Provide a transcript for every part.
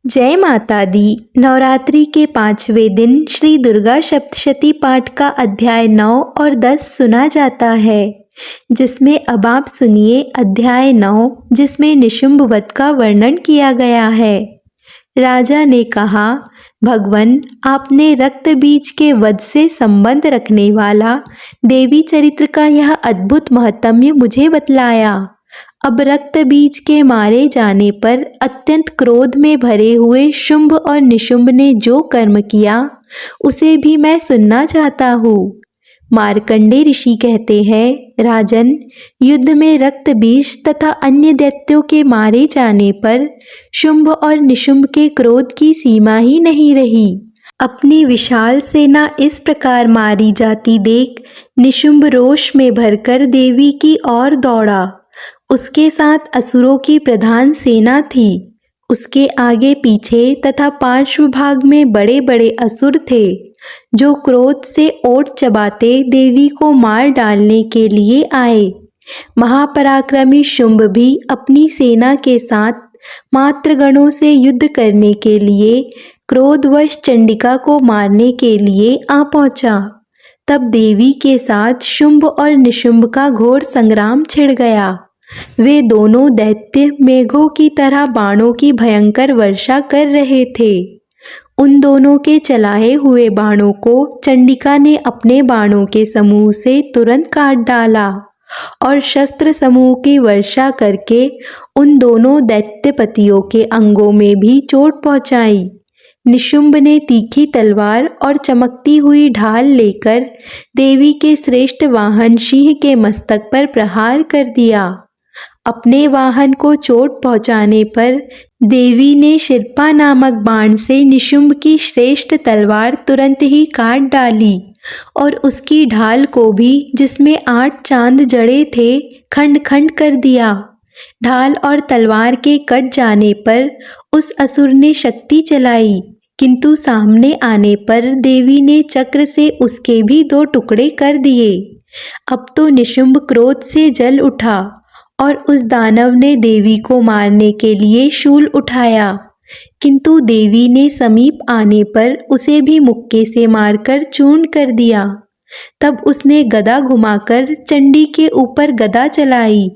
जय माता दी। नवरात्रि के 5वें दिन श्री दुर्गा सप्तशती पाठ का अध्याय 9 और 10 सुना जाता है, जिसमें अब आप सुनिए अध्याय 9, जिसमें निशुंभ वध का वर्णन किया गया है। राजा ने कहा, भगवन, आपने रक्त बीज के वध से संबंध रखने वाला देवी चरित्र का यह अद्भुत महत्म्य मुझे बतलाया। अब रक्त बीज के मारे जाने पर अत्यंत क्रोध में भरे हुए शुंभ और निशुंभ ने जो कर्म किया, उसे भी मैं सुनना चाहता हूँ। मार्कंडे ऋषि कहते हैं, राजन, युद्ध में रक्त बीज तथा अन्य दैत्यों के मारे जाने पर शुंभ और निशुंभ के क्रोध की सीमा ही नहीं रही। अपनी विशाल सेना इस प्रकार मारी जाती देख निशुंभ रोष में भरकर देवी की ओर दौड़ा। उसके साथ असुरों की प्रधान सेना थी। उसके आगे पीछे तथा पार्श्व भाग में बड़े बड़े असुर थे, जो क्रोध से ओट चबाते देवी को मार डालने के लिए आए। महापराक्रमी शुंभ भी अपनी सेना के साथ मातृगणों से युद्ध करने के लिए क्रोधवश चंडिका को मारने के लिए आ पहुंचा। तब देवी के साथ शुंभ और निशुंभ का घोर संग्राम छिड़ गया। वे दोनों दैत्य मेघों की तरह बाणों की भयंकर वर्षा कर रहे थे। उन दोनों के चलाए हुए बाणों को चंडिका ने अपने बाणों के समूह से तुरंत काट डाला और शस्त्र समूह की वर्षा करके उन दोनों दैत्यपतियों के अंगों में भी चोट पहुंचाई। निशुंभ ने तीखी तलवार और चमकती हुई ढाल लेकर देवी के श्रेष्ठ वाहन सिंह के मस्तक पर प्रहार कर दिया। अपने वाहन को चोट पहुंचाने पर देवी ने शिरपा नामक बाण से निशुंभ की श्रेष्ठ तलवार तुरंत ही काट डाली और उसकी ढाल को भी, जिसमें 8 चांद जड़े थे, खंड खंड कर दिया। ढाल और तलवार के कट जाने पर उस असुर ने शक्ति चलाई, किंतु सामने आने पर देवी ने चक्र से उसके भी 2 टुकड़े कर दिए। अब तो निशुंभ क्रोध से जल उठा और उस दानव ने देवी को मारने के लिए शूल उठाया, किंतु देवी ने समीप आने पर उसे भी मुक्के से मारकर चूर्ण कर दिया। तब उसने गदा घुमाकर चंडी के ऊपर गदा चलाई,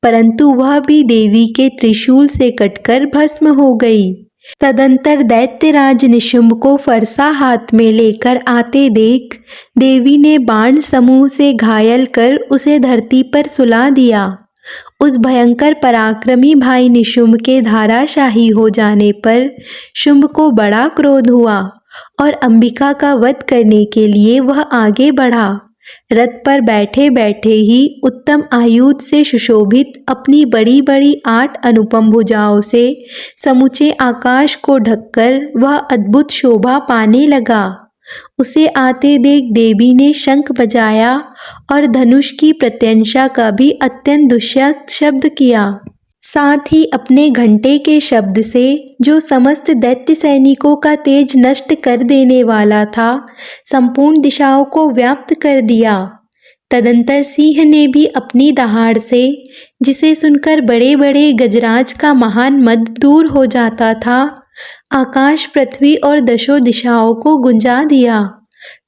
परंतु वह भी देवी के त्रिशूल से कटकर भस्म हो गई। तदंतर दैत्यराज निशुंभ को फरसा हाथ में लेकर आते देख देवी ने बाण समूह से घायल कर उसे धरती पर सुला दिया। उस भयंकर पराक्रमी भाई निशुंभ के धाराशाही हो जाने पर शुंभ को बड़ा क्रोध हुआ और अंबिका का वध करने के लिए वह आगे बढ़ा। रथ पर बैठे बैठे ही उत्तम आयुध से सुशोभित अपनी बड़ी बड़ी 8 अनुपम भुजाओं से समूचे आकाश को ढककर वह अद्भुत शोभा पाने लगा। उसे आते देख देवी ने शंख बजाया और धनुष की प्रत्यंशा का भी अत्यंत दुष्यंत शब्द किया। साथ ही अपने घंटे के शब्द से, जो समस्त दैत्य सैनिकों का तेज नष्ट कर देने वाला था, संपूर्ण दिशाओं को व्याप्त कर दिया। तदंतर सिंह ने भी अपनी दहाड़ से, जिसे सुनकर बड़े बड़े गजराज का महान मद दूर हो जाता था, आकाश, पृथ्वी और 10 दिशाओं को गुंजा दिया।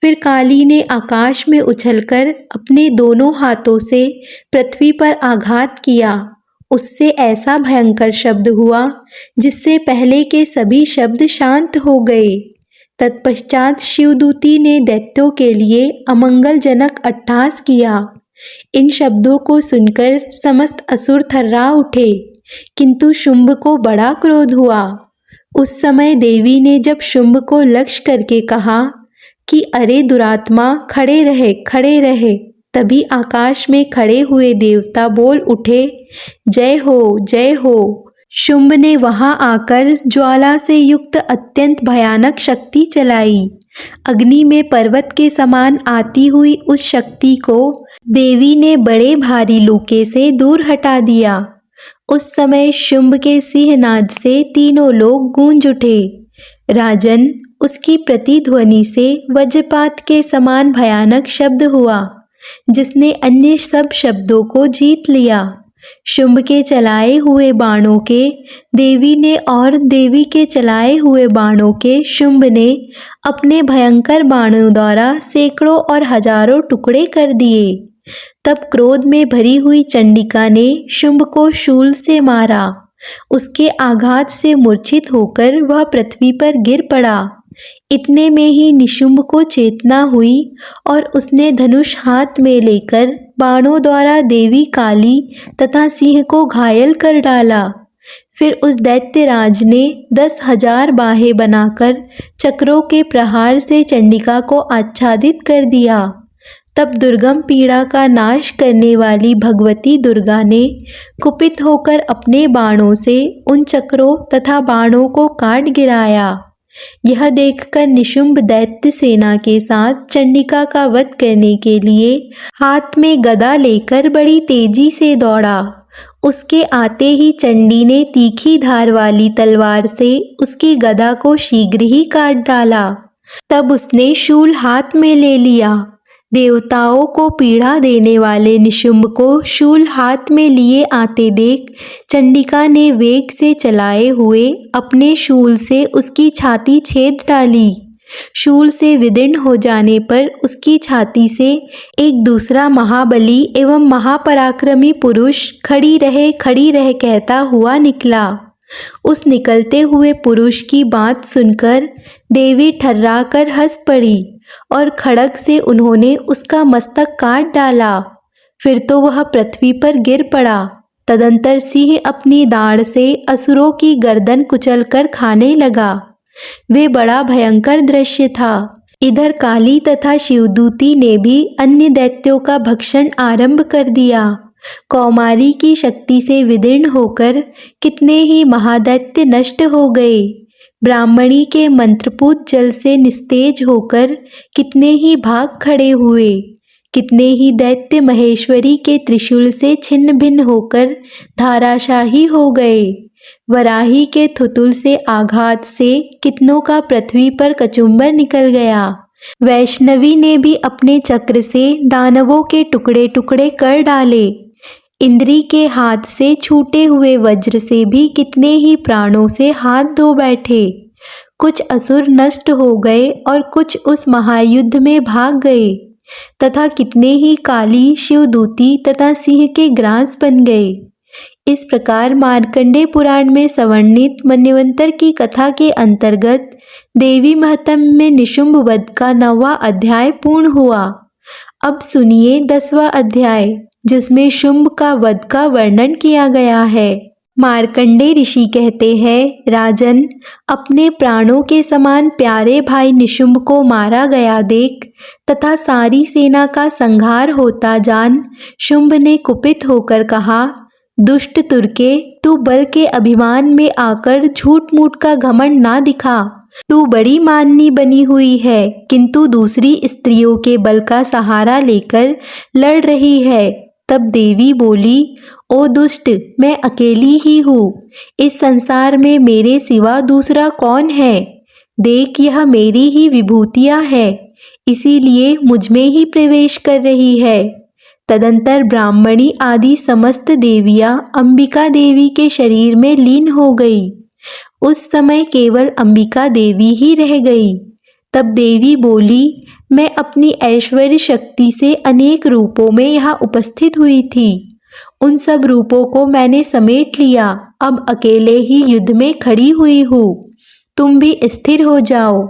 फिर काली ने आकाश में उछलकर अपने दोनों हाथों से पृथ्वी पर आघात किया। उससे ऐसा भयंकर शब्द हुआ, जिससे पहले के सभी शब्द शांत हो गए। तत्पश्चात शिवदूती ने दैत्यों के लिए अमंगलजनक अट्टहास किया। इन शब्दों को सुनकर समस्त असुर थर्रा उठे, किंतु शुंभ को बड़ा क्रोध हुआ। उस समय देवी ने जब शुंभ को लक्ष्य करके कहा कि अरे दुरात्मा, खड़े रहे, खड़े रहे, तभी आकाश में खड़े हुए देवता बोल उठे, जय हो, जय हो। शुंभ ने वहां आकर ज्वाला से युक्त अत्यंत भयानक शक्ति चलाई। अग्नि में पर्वत के समान आती हुई उस शक्ति को देवी ने बड़े भारी लूके से दूर हटा दिया। उस समय शुंभ के सिंहनाद से तीनों लोग गूंज उठे। राजन, उसकी प्रतिध्वनि से वज्रपात के समान भयानक शब्द हुआ, जिसने अन्य सब शब्दों को जीत लिया। शुंभ के चलाए हुए बाणों के देवी ने और देवी के चलाए हुए बाणों के शुंभ ने अपने भयंकर बाणों द्वारा सैकड़ों और हजारों टुकड़े कर दिए। तब क्रोध में भरी हुई चंडिका ने शुंभ को शूल से मारा। उसके आघात से मूर्छित होकर वह पृथ्वी पर गिर पड़ा। इतने में ही निशुंभ को चेतना हुई और उसने धनुष हाथ में लेकर बाणों द्वारा देवी काली तथा सिंह को घायल कर डाला। फिर उस दैत्यराज ने 10,000 बाहें बनाकर चक्रों के प्रहार से चंडिका को आच्छादित कर दिया। तब दुर्गम पीड़ा का नाश करने वाली भगवती दुर्गा ने कुपित होकर अपने बाणों से उन चक्रों तथा बाणों को काट गिराया। यह देखकर निशुंभ दैत्य सेना के साथ चंडिका का वध करने के लिए हाथ में गदा लेकर बड़ी तेजी से दौड़ा। उसके आते ही चंडी ने तीखी धार वाली तलवार से उसकी गदा को शीघ्र ही काट डाला। तब उसने शूल हाथ में ले लिया। देवताओं को पीड़ा देने वाले निशुंभ को शूल हाथ में लिए आते देख चंडिका ने वेग से चलाए हुए अपने शूल से उसकी छाती छेद डाली। शूल से विदीर्ण हो जाने पर उसकी छाती से एक दूसरा महाबली एवं महापराक्रमी पुरुष खड़ी रह कहता हुआ निकला। उस निकलते हुए पुरुष की बात सुनकर देवी ठर्रा कर हंस पड़ी और खड्ग से उन्होंने उसका मस्तक काट डाला। फिर तो वह पृथ्वी पर गिर पड़ा। तदंतर सिंह अपनी दाढ़ से असुरों की गर्दन कुचलकर खाने लगा। वे बड़ा भयंकर दृश्य था। इधर काली तथा शिवदूती ने भी अन्य दैत्यों का भक्षण आरंभ कर दिया। कौमारी की शक्ति से विदीर्ण होकर कितने ही महादैत्य नष्ट हो गए। ब्राह्मणी के मंत्रपूत जल से निस्तेज होकर कितने ही भाग खड़े हुए। कितने ही दैत्य महेश्वरी के त्रिशूल से छिन्न भिन्न होकर धाराशाही हो गए। वराही के थुतुल से आघात से कितनों का पृथ्वी पर कचुम्बर निकल गया। वैष्णवी ने भी अपने चक्र से दानवों के टुकड़े टुकड़े कर डाले। इंद्री के हाथ से छूटे हुए वज्र से भी कितने ही प्राणों से हाथ धो बैठे। कुछ असुर नष्ट हो गए और कुछ उस महायुद्ध में भाग गए तथा कितने ही काली शिवदूती तथा सिंह के ग्रास बन गए। इस प्रकार मार्कंडेय पुराण में संवर्णित मन्वंतर की कथा के अंतर्गत देवी महत्म में निशुंभ वध का 9वां अध्याय पूर्ण हुआ। अब सुनिए 10वां अध्याय, जिसमें शुंभ का वध का वर्णन किया गया है। मार्कंडेय ऋषि कहते हैं, राजन, अपने प्राणों के समान प्यारे भाई निशुंभ को मारा गया देख तथा सारी सेना का संहार होता जान शुंभ ने कुपित होकर कहा, दुष्ट तुर्के, तू बल के अभिमान में आकर झूठ मूठ का घमंड ना दिखा। तू बड़ी माननी बनी हुई है, किंतु दूसरी स्त्रियों के बल का सहारा लेकर लड़ रही है। तब देवी बोली, ओ दुष्ट, मैं अकेली ही हूँ। इस संसार में मेरे सिवा दूसरा कौन है? देख, यह मेरी ही विभूतियाँ है, इसीलिए मुझ में ही प्रवेश कर रही है। तदंतर ब्राह्मणी आदि समस्त देवियाँ अंबिका देवी के शरीर में लीन हो गई। उस समय केवल अंबिका देवी ही रह गई। तब देवी बोली, मैं अपनी ऐश्वर्य शक्ति से अनेक रूपों में यहाँ उपस्थित हुई थी। उन सब रूपों को मैंने समेट लिया। अब अकेले ही युद्ध में खड़ी हुई हूँ। तुम भी स्थिर हो जाओ।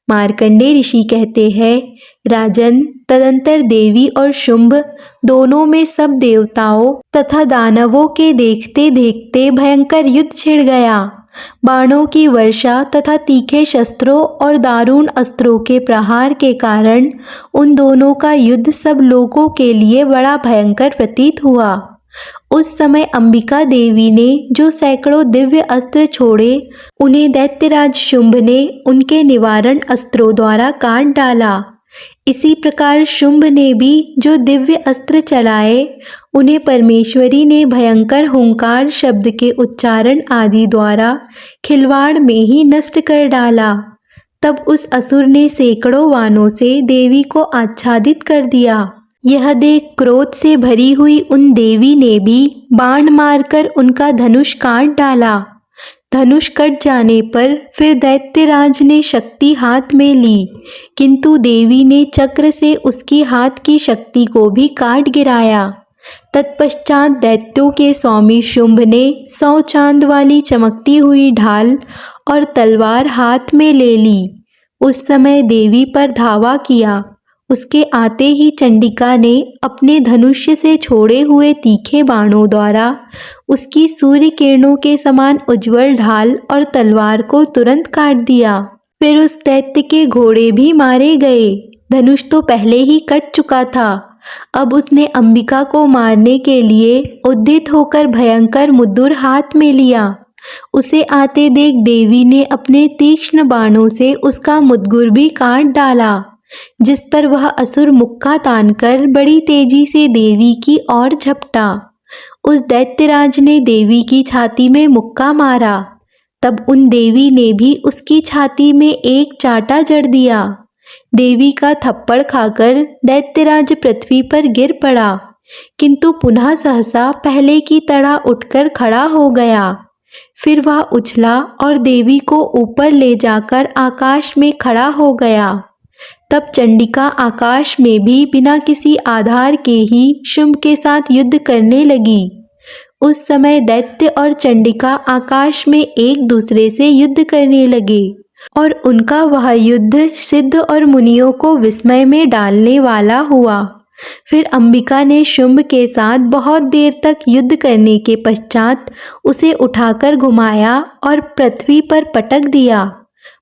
मार्कंडेय ऋषि कहते हैं, राजन, तदंतर देवी और शुंभ दोनों में सब देवताओं तथा दानवों के देखते देखते भयंकर युद्ध छिड़ गया। बाणों की वर्षा तथा तीखे शस्त्रों और दारुण अस्त्रों के प्रहार के कारण उन दोनों का युद्ध सब लोगों के लिए बड़ा भयंकर प्रतीत हुआ। उस समय अंबिका देवी ने जो सैकड़ों दिव्य अस्त्र छोड़े, उन्हें दैत्यराज शुंभ ने उनके निवारण अस्त्रों द्वारा काट डाला। इसी प्रकार शुंभ ने भी जो दिव्य अस्त्र चलाए, उन्हें परमेश्वरी ने भयंकर हुंकार शब्द के उच्चारण आदि द्वारा खिलवाड़ में ही नष्ट कर डाला। तब उस असुर ने सैकड़ों वाणों से देवी को आच्छादित कर दिया। यह देख क्रोध से भरी हुई उन देवी ने भी बाण मारकर उनका धनुष काट डाला। धनुष कट जाने पर फिर दैत्यराज ने शक्ति हाथ में ली, किंतु देवी ने चक्र से उसकी हाथ की शक्ति को भी काट गिराया। तत्पश्चात दैत्यों के स्वामी शुंभ ने 100 चांद वाली चमकती हुई ढाल और तलवार हाथ में ले ली। उस समय देवी पर धावा किया। उसके आते ही चंडिका ने अपने धनुष्य से छोड़े हुए तीखे बाणों द्वारा उसकी सूर्य किरणों के समान उज्जवल ढाल और तलवार को तुरंत काट दिया। फिर उस दैत्य के घोड़े भी मारे गए। धनुष तो पहले ही कट चुका था। अब उसने अंबिका को मारने के लिए उद्यत होकर भयंकर मुद्दुर हाथ में लिया। उसे आते देख देवी ने अपने तीक्ष्ण बाणों से उसका मुद्गुर भी काट डाला, जिस पर वह असुर मुक्का तानकर बड़ी तेजी से देवी की ओर झपटा। उस दैत्यराज ने देवी की छाती में मुक्का मारा। तब उन देवी ने भी उसकी छाती में एक चाटा जड़ दिया। देवी का थप्पड़ खाकर दैत्यराज पृथ्वी पर गिर पड़ा, किंतु पुनः सहसा पहले की तरह उठकर खड़ा हो गया। फिर वह उछला और देवी को ऊपर ले जाकर आकाश में खड़ा हो गया। तब चंडिका आकाश में भी बिना किसी आधार के ही शुंभ के साथ युद्ध करने लगी। उस समय दैत्य और चंडिका आकाश में एक दूसरे से युद्ध करने लगे और उनका वह युद्ध सिद्ध और मुनियों को विस्मय में डालने वाला हुआ। फिर अंबिका ने शुंभ के साथ बहुत देर तक युद्ध करने के पश्चात उसे उठाकर घुमाया और पृथ्वी पर पटक दिया।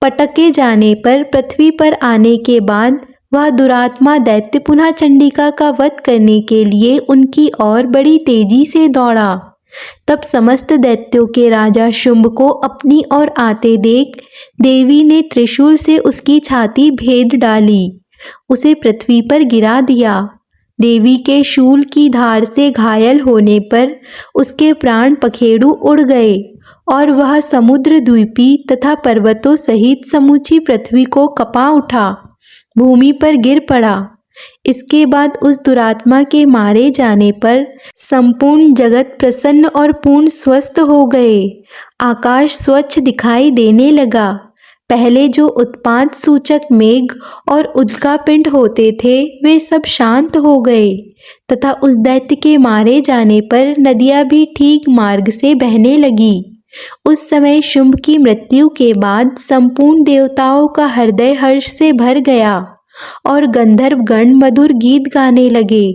पटके जाने पर पृथ्वी पर आने के बाद वह दुरात्मा दैत्य पुनः चंडिका का वध करने के लिए उनकी ओर बड़ी तेजी से दौड़ा। तब समस्त दैत्यों के राजा शुंभ को अपनी ओर आते देख देवी ने त्रिशूल से उसकी छाती भेद डाली, उसे पृथ्वी पर गिरा दिया। देवी के शूल की धार से घायल होने पर उसके प्राण पखेरु उड़ गए और वह समुद्र द्वीपी तथा पर्वतों सहित समूची पृथ्वी को कपा उठा, भूमि पर गिर पड़ा। इसके बाद उस दुरात्मा के मारे जाने पर संपूर्ण जगत प्रसन्न और पूर्ण स्वस्थ हो गए। आकाश स्वच्छ दिखाई देने लगा। पहले जो उत्पात सूचक मेघ और उल्कापिंड होते थे वे सब शांत हो गए तथा उस दैत्य के मारे जाने पर नदियां भी ठीक मार्ग से बहने लगी। उस समय शुंभ की मृत्यु के बाद संपूर्ण देवताओं का हृदय हर्ष से भर गया और गंधर्व गण मधुर गीत गाने लगे।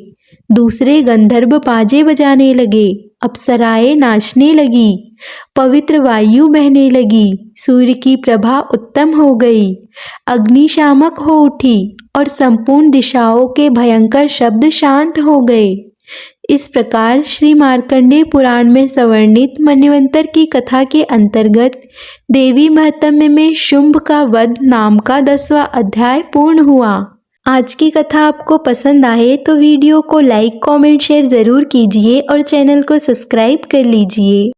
दूसरे गंधर्व बाजे बजाने लगे, अप्सराएं नाचने लगी, पवित्र वायु बहने लगी, सूर्य की प्रभा उत्तम हो गई, अग्नि शामक हो उठी और संपूर्ण दिशाओं के भयंकर शब्द शांत हो गए। इस प्रकार श्री मार्कंडेय पुराण में संवर्णित मन्वंतर की कथा के अंतर्गत देवी महत्म्य में शुंभ का वध नाम का 10वां अध्याय पूर्ण हुआ। आज की कथा आपको पसंद आए तो वीडियो को लाइक, कमेंट, शेयर ज़रूर कीजिए और चैनल को सब्सक्राइब कर लीजिए।